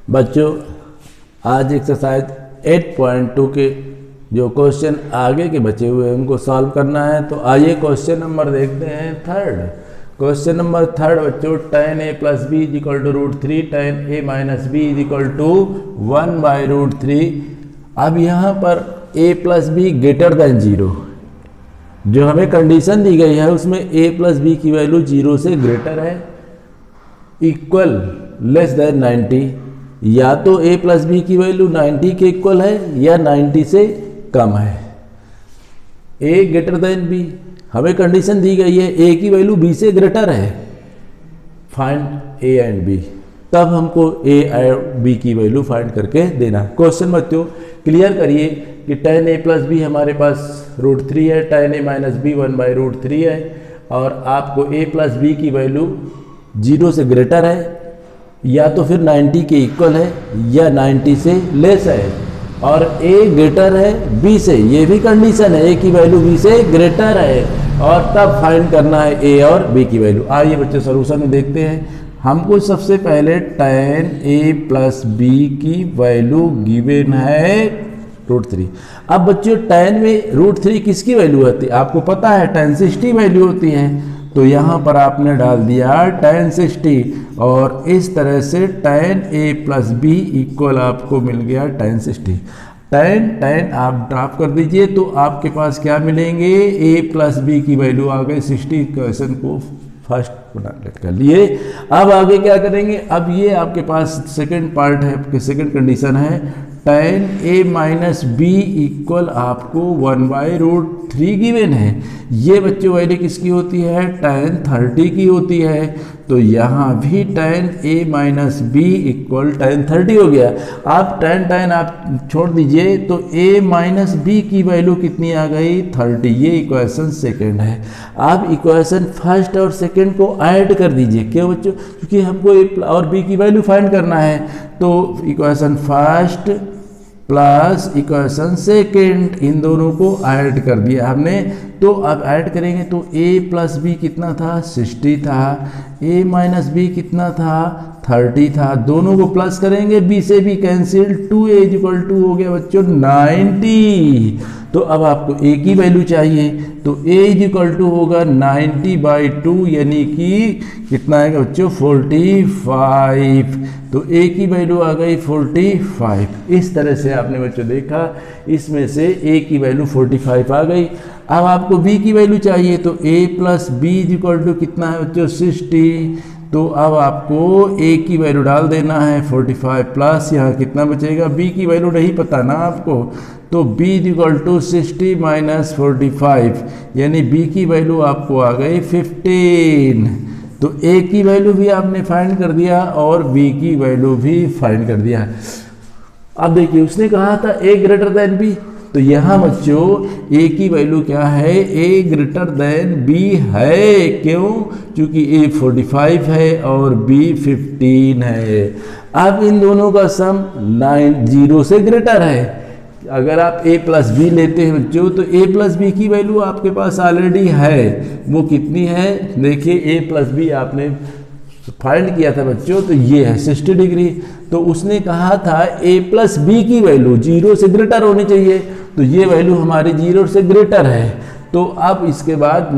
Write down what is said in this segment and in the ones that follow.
बच्चों आज एक्सरसाइज 8.2 के जो क्वेश्चन आगे के बचे हुए हैं उनको सॉल्व करना है। तो आइए क्वेश्चन नंबर देखते हैं थर्ड। क्वेश्चन नंबर थर्ड बच्चों, tan a plus b is equal to √3 tan a minus b is equal to 1/√3। अब यहाँ पर a plus b greater than 0, जो हमें कंडीशन दी गई है उसमें a प्लस बी की वैल्यू 0 से ग्रेटर है, इक्वल लेस दैन 90। या तो a प्लस बी की वैल्यू 90 के इक्वल है या 90 से कम है। a ग्रेटर देन b, हमें कंडीशन दी गई है a की वैल्यू b से ग्रेटर है, फाइंड a एंड b। तब हमको a और b की वैल्यू फाइंड करके देना। क्वेश्चन बच्चों क्लियर करिए कि tan a प्लस बी हमारे पास √3 है, tan a माइनस बी 1/√3 है, और आपको a प्लस बी की वैल्यू 0 से ग्रेटर है या तो फिर 90 के इक्वल है या 90 से लेस है, और a ग्रेटर है b से, ये भी कंडीशन है a की वैल्यू b से ग्रेटर है, और तब फाइंड करना है a और b की वैल्यू। आइए बच्चे सोल्यूशन में देखते हैं। हमको सबसे पहले tan a प्लस b की वैल्यू गिवन है √3। अब बच्चों tan में √3 किसकी वैल्यू होती है आपको पता है, tan 60 वैल्यू होती है। तो यहाँ पर आपने डाल दिया tan 60, और इस तरह से tan a plus b equal आपको मिल गया tan 60। tan आप ड्रॉप कर दीजिए तो आपके पास क्या मिलेंगे, a प्लस बी की वैल्यू आ गई 60। क्वेश्चन को फर्स्ट लेट कर लिए। अब आगे क्या करेंगे, अब ये आपके पास सेकंड पार्ट है, सेकंड कंडीशन है, tan a minus b equal आपको 1/√3 गिवन है। ये बच्चों वैल्यू किसकी होती है, tan 30 की होती है। तो यहाँ भी tan a minus b equal tan 30 हो गया। आप tan आप छोड़ दीजिए तो a माइनस बी की वैल्यू कितनी आ गई, 30। ये इक्वेशन सेकंड है। आप इक्वेशन फर्स्ट और सेकंड को ऐड कर दीजिए। क्यों बच्चों, क्योंकि हमको a और b की वैल्यू फाइंड करना है। तो equation first plus equation second, इन दोनों को ऐड कर दिया हमने। तो अब ऐड करेंगे तो a प्लस बी कितना था, 60 था, a माइनस बी कितना था, 30 था। दोनों को प्लस करेंगे, b से भी कैंसिल, 2a इक्वल टू हो गया बच्चों 90। तो अब आपको a की वैल्यू चाहिए, तो a इक्वल टू होगा 90/2, यानी कि कितना आएगा बच्चों, 45। तो a की वैल्यू आ गई 45। इस तरह से आपने बच्चों देखा, इसमें से a की वैल्यू 45 आ गई। अब आपको b की वैल्यू चाहिए, तो a plus b equal to कितना है बच्चों, 60। तो अब आपको a की वैल्यू डाल देना है 45 प्लस, यहाँ कितना बचेगा, b की वैल्यू नहीं पता ना आपको, तो b इक्वल टू 60 माइनस 45, यानी b की वैल्यू आपको आ गई 15। तो a की वैल्यू भी आपने फाइंड कर दिया और b की वैल्यू भी फाइंड कर दिया। अब देखिए उसने कहा था a ग्रेटर देन b, तो यहाँ बच्चों a की वैल्यू क्या है, a ग्रेटर देन b है। क्यों, क्योंकि a 45 है और b 15 है। अब इन दोनों का सम 0 से ग्रेटर है। अगर आप a प्लस बी लेते हैं बच्चों, तो a प्लस बी की वैल्यू आपके पास ऑलरेडी है। वो कितनी है, देखिए a प्लस बी आपने फाइंड किया था बच्चों, तो ये है 60 डिग्री। तो उसने कहा था a प्लस बी की वैल्यू 0 से ग्रेटर होनी चाहिए, तो ये वैल्यू हमारी 0 से ग्रेटर है। तो अब इसके बाद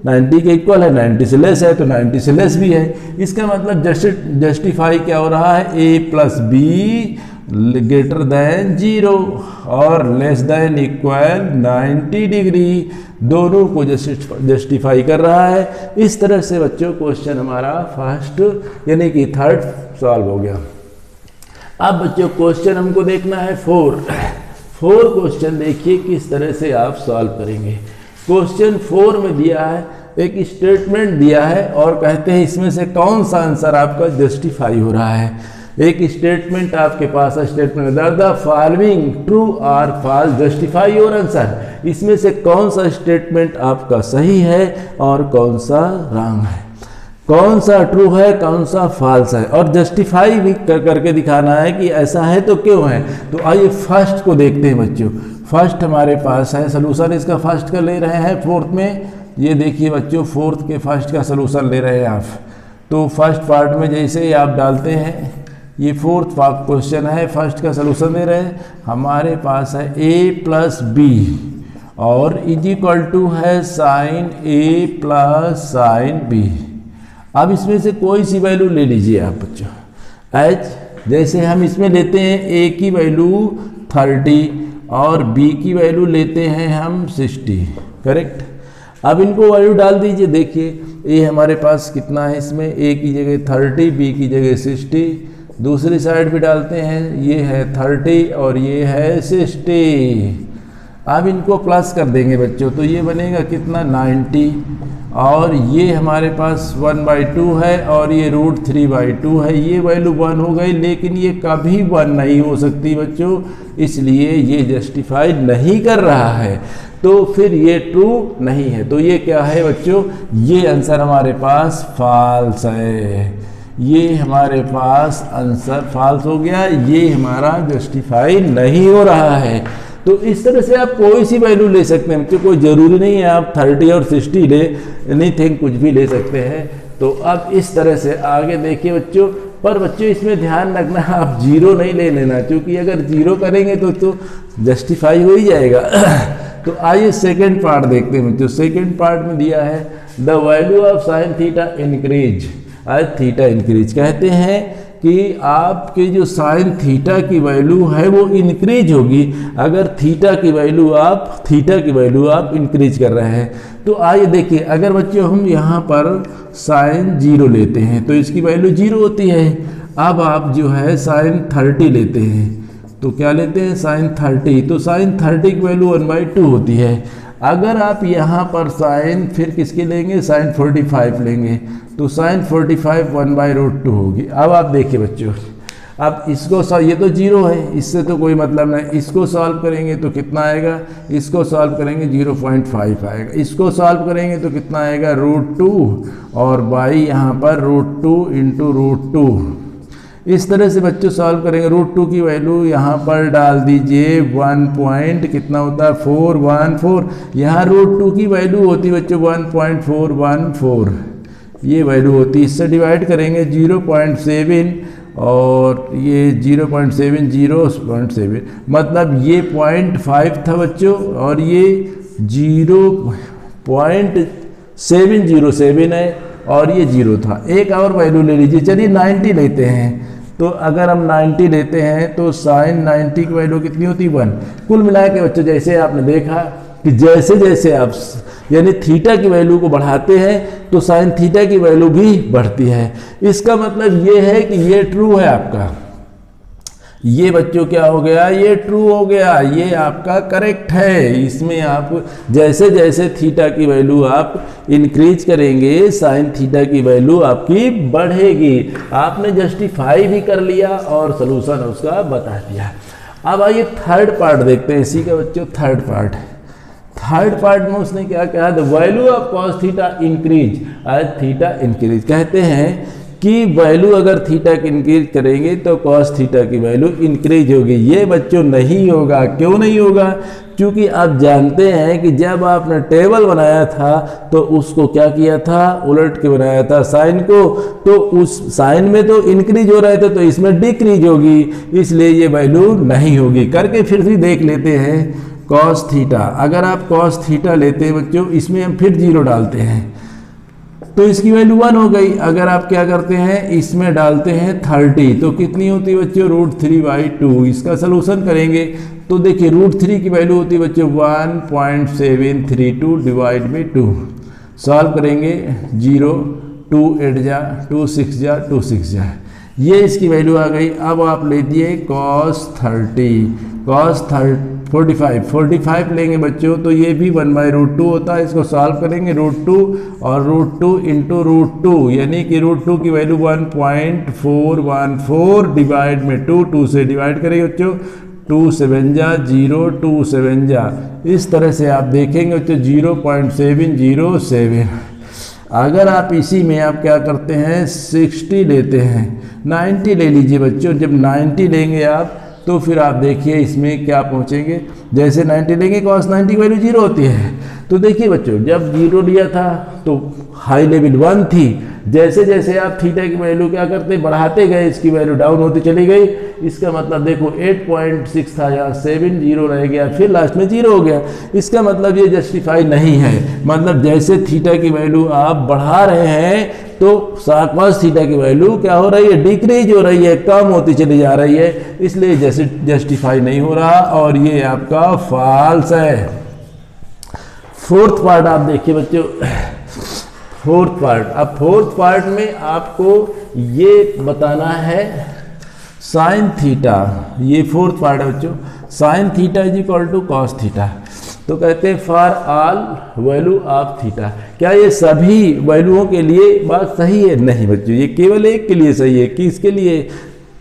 90 के इक्वल है, 90 से लेस है, तो 90 से लेस भी है। इसका मतलब जस्टिफाई क्या हो रहा है, a plus b greater than 0 और लेस देन इक्वल 90 डिग्री, दोनों को जस्टिफाई कर रहा है। इस तरह से बच्चों क्वेश्चन हमारा फर्स्ट यानी कि थर्ड सॉल्व हो गया। अब बच्चों क्वेश्चन हमको देखना है 4 क्वेश्चन देखिए किस तरह से आप सॉल्व करेंगे। क्वेश्चन 4 में दिया है, एक स्टेटमेंट दिया है और कहते हैं इसमें से कौन सा आंसर आपका जस्टिफाई हो रहा है। एक स्टेटमेंट आपके पास है, स्टेटमेंट द फॉलोइंग ट्रू और फॉल्स जस्टिफाई योर आंसर। इसमें से कौन सा स्टेटमेंट आपका सही है और कौन सा रॉन्ग है, कौन सा ट्रू है कौन सा फॉल्स है, और जस्टिफाई भी करके दिखाना है कि ऐसा है तो क्यों है। तो आइए फर्स्ट को देखते हैं बच्चों। फर्स्ट हमारे पास है सलूशन, इसका फर्स्ट का ले रहे हैं फोर्थ में। ये देखिए बच्चों फोर्थ के फर्स्ट का सलूशन ले रहे हैं आप। तो फर्स्ट पार्ट में जैसे ही आप डालते हैं ये फोर्थ क्वेश्चन है, फर्स्ट का सलूशन दे रहे हैं। हमारे पास है a प्लस बी और इज इक्वल टू है sine a plus sine b। अब इसमें से कोई सी वैल्यू ले लीजिए आप बच्चों। एच जैसे हम इसमें लेते हैं a की वैल्यू 30 और b की वैल्यू लेते हैं हम 60, करेक्ट। अब इनको वैल्यू डाल दीजिए। देखिए a हमारे पास कितना है, इसमें a की जगह 30, b की जगह 60, दूसरी साइड भी डालते हैं, ये है 30 और ये है 60। अब इनको प्लस कर देंगे बच्चों, तो ये बनेगा कितना 90 और ये हमारे पास 1/2 है और ये √3/2 है। ये वैल्यू 1 हो गई, लेकिन ये कभी 1 नहीं हो सकती बच्चों, इसलिए ये जस्टिफाई नहीं कर रहा है, तो फिर ये ट्रू नहीं है। तो ये क्या है बच्चों, ये आंसर हमारे पास फॉल्स है। ये हमारे पास आंसर फॉल्स हो गया, ये हमारा जस्टिफाई नहीं हो रहा है। तो इस तरह से आप कोई सी वैल्यू ले सकते हैं बच्चों, कोई ज़रूरी नहीं है आप 30 और 60 ले, एनीथिंग कुछ भी ले सकते हैं। तो अब इस तरह से आगे देखिए बच्चों, पर बच्चों इसमें ध्यान रखना आप 0 नहीं ले लेना, क्योंकि अगर 0 करेंगे तो जस्टिफाई हो ही जाएगा। तो आइए सेकेंड पार्ट देखते हैं बच्चों। सेकेंड पार्ट में दिया है the value of sine theta increase as theta increase. कहते हैं कि आपके जो साइन थीटा की वैल्यू है वो इंक्रीज होगी अगर थीटा की वैल्यू आप इंक्रीज कर रहे हैं। तो आइए देखिए, अगर बच्चों हम यहाँ पर साइन 0 लेते हैं तो इसकी वैल्यू 0 होती है। अब आप जो है साइन 30 लेते हैं तो क्या लेते हैं, साइन 30, तो साइन 30 की वैल्यू 1/2 होती है। अगर आप यहाँ पर साइन फिर किसके लेंगे, साइन 45 लेंगे, तो साइन 45 1/√2 होगी। अब आप देखिए बच्चों, अब इसको ये तो 0 है, इससे तो कोई मतलब नहीं, इसको सॉल्व करेंगे तो कितना आएगा, इसको सॉल्व करेंगे 0.5 आएगा, इसको सॉल्व करेंगे तो कितना आएगा √2 और बाई यहाँ पर √2 × √2। इस तरह से बच्चों सॉल्व करेंगे। √2 की वैल्यू यहाँ पर डाल दीजिए 1 कितना होता है 414। यहाँ √2 की वैल्यू होती है बच्चों 1.414, ये वैल्यू होती है। इससे डिवाइड करेंगे 0.7 और ये 0.7, मतलब ये 0.5 था बच्चों और ये 0.707 है और ये 0 था। एक और वैल्यू ले लीजिए, चलिए 90 लेते हैं। तो अगर हम 90 लेते हैं तो साइन 90 की वैल्यू कितनी होती है 1। कुल मिला के बच्चों जैसे आपने देखा कि जैसे जैसे आप यानी थीटा की वैल्यू को बढ़ाते हैं तो साइन थीटा की वैल्यू भी बढ़ती है। इसका मतलब ये है कि ये ट्रू है आपका, ये बच्चों क्या हो गया, ये ट्रू हो गया, ये आपका करेक्ट है। इसमें आप जैसे जैसे थीटा की वैल्यू आप इंक्रीज करेंगे साइन थीटा की वैल्यू आपकी बढ़ेगी। आपने जस्टिफाई भी कर लिया और सलूशन उसका बता दिया। अब आइए थर्ड पार्ट देखते हैं इसी का बच्चों। थर्ड पार्ट में उसने क्या कहा, the value of cos theta increase as theta increase. कहते हैं कि वैल्यू अगर थीटा की इंक्रीज करेंगे तो कॉस थीटा की वैल्यू इंक्रीज होगी। ये बच्चों नहीं होगा। क्यों नहीं होगा, क्योंकि आप जानते हैं कि जब आपने टेबल बनाया था तो उसको क्या किया था, उलट के बनाया था साइन को, तो उस साइन में तो इंक्रीज हो रहे थे तो इसमें डिक्रीज होगी, इसलिए ये वैल्यू नहीं होगी। करके फिर भी देख लेते हैं कॉस थीटा। अगर आप कॉस थीटा लेते हैं बच्चों, इसमें हम फिर 0 डालते हैं तो इसकी वैल्यू 1 हो गई। अगर आप क्या करते हैं, इसमें डालते हैं 30 तो कितनी होती है बच्चों, √3/2। इसका सलूशन करेंगे तो देखिए √3 की वैल्यू होती है बच्चों 1.732 डिवाइड बाई 2। सॉल्व करेंगे 0 2 8 जा 2 6 जा 2 6 जा, ये इसकी वैल्यू आ गई। अब आप लीजिए cos 45 लेंगे बच्चों तो ये भी 1/√2 होता है। इसको सॉल्व करेंगे √2 और √2 × √2, यानी कि √2 की वैल्यू 1.414 डिवाइड में 2 से डिवाइड करेंगे बच्चों, 2 7 जा 0 2 7 जा। इस तरह से आप देखेंगे बच्चों 0.707। अगर आप इसी में आप क्या करते हैं 60 लेते हैं, 90 ले लीजिए बच्चों। जब 90 लेंगे आप तो फिर आप देखिए इसमें क्या पहुंचेंगे। जैसे 90 लेंगे cos 90 की वैल्यू 0 होती है। तो देखिए बच्चों जब 0 लिया था तो हाई लेवल 1 थी, जैसे जैसे आप थीटा की वैल्यू क्या करते बढ़ाते गए, इसकी वैल्यू डाउन होती चली गई। इसका मतलब देखो 8.6 था, यहाँ 7 0 रह गया, फिर लास्ट में 0 हो गया। इसका मतलब ये जस्टिफाई नहीं है। मतलब जैसे थीटा की वैल्यू आप बढ़ा रहे हैं तो cos थीटा की वैल्यू क्या हो रही है, डिक्रीज हो रही है, कम होती चली जा रही है, इसलिए जस्टिफाई नहीं हो रहा और ये आपका फॉल्स है। फोर्थ पार्ट आप देखिए बच्चों, फोर्थ पार्ट। अब फोर्थ पार्ट में आपको ये बताना है साइन थीटा, ये फोर्थ पार्ट है बच्चों, sine theta is equal to cos theta. तो कहते हैं for all value of theta. क्या ये सभी वैल्यूओं के लिए बात सही है? नहीं बच्चों, ये केवल एक के लिए सही है। किसके लिए?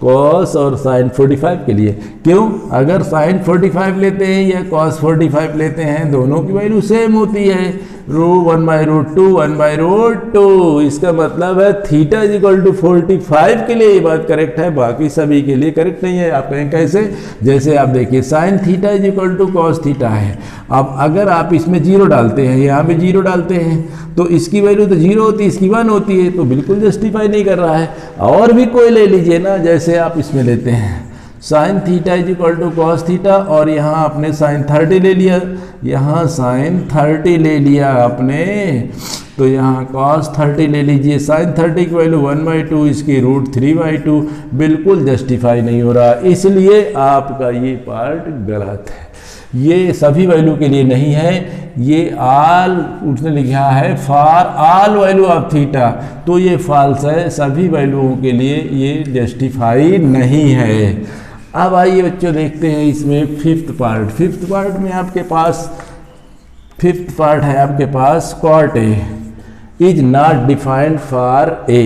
कॉस और साइन 45 के लिए। क्यों? अगर साइन 45 लेते हैं या कॉस 45 लेते हैं, दोनों की वैल्यू सेम होती है, √1/√2 1/√2। इसका मतलब है थीटा इज इक्वल टू 45 के लिए ये बात करेक्ट है, बाकी सभी के लिए करेक्ट नहीं है। आप कहें कैसे? जैसे आप देखिए sine theta is equal to cos theta है। अब अगर आप इसमें 0 डालते हैं, यहाँ पे 0 डालते हैं, तो इसकी वैल्यू तो 0 होती है, इसकी 1 होती है, तो बिल्कुल जस्टिफाई नहीं कर रहा है। और भी कोई ले लीजिए ना, जैसे आप इसमें लेते हैं sine theta is equal to cos theta, और यहाँ आपने साइन 30 ले लिया, यहाँ साइन 30 ले लिया आपने, तो यहाँ कॉस 30 ले लीजिए। साइन 30 की वैल्यू 1/2, इसकी √3/2, बिल्कुल जस्टिफाई नहीं हो रहा, इसलिए आपका ये पार्ट गलत है। ये सभी वैल्यू के लिए नहीं है, ये आल उसने लिखा है for all value of theta, तो ये फॉल्स है, सभी वैल्यूओं के लिए ये जस्टिफाई नहीं है। अब आइए बच्चों देखते हैं इसमें फिफ्थ पार्ट। फिफ्थ पार्ट में आपके पास फिफ्थ पार्ट है आपके पास cot A is not defined for A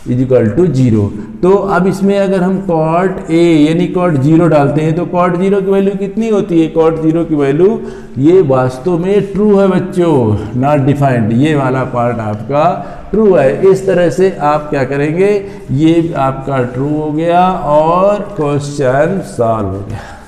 is equal to 0। तो अब इसमें अगर हम कॉट ए यानी कॉट 0 डालते हैं तो कॉट 0 की वैल्यू कितनी होती है? कॉट 0 की वैल्यू ये वास्तव में ट्रू है बच्चों, नॉट डिफाइंड, ये वाला पार्ट आपका ट्रू है। इस तरह से आप क्या करेंगे, ये आपका ट्रू हो गया और क्वेश्चन सॉल्व हो गया।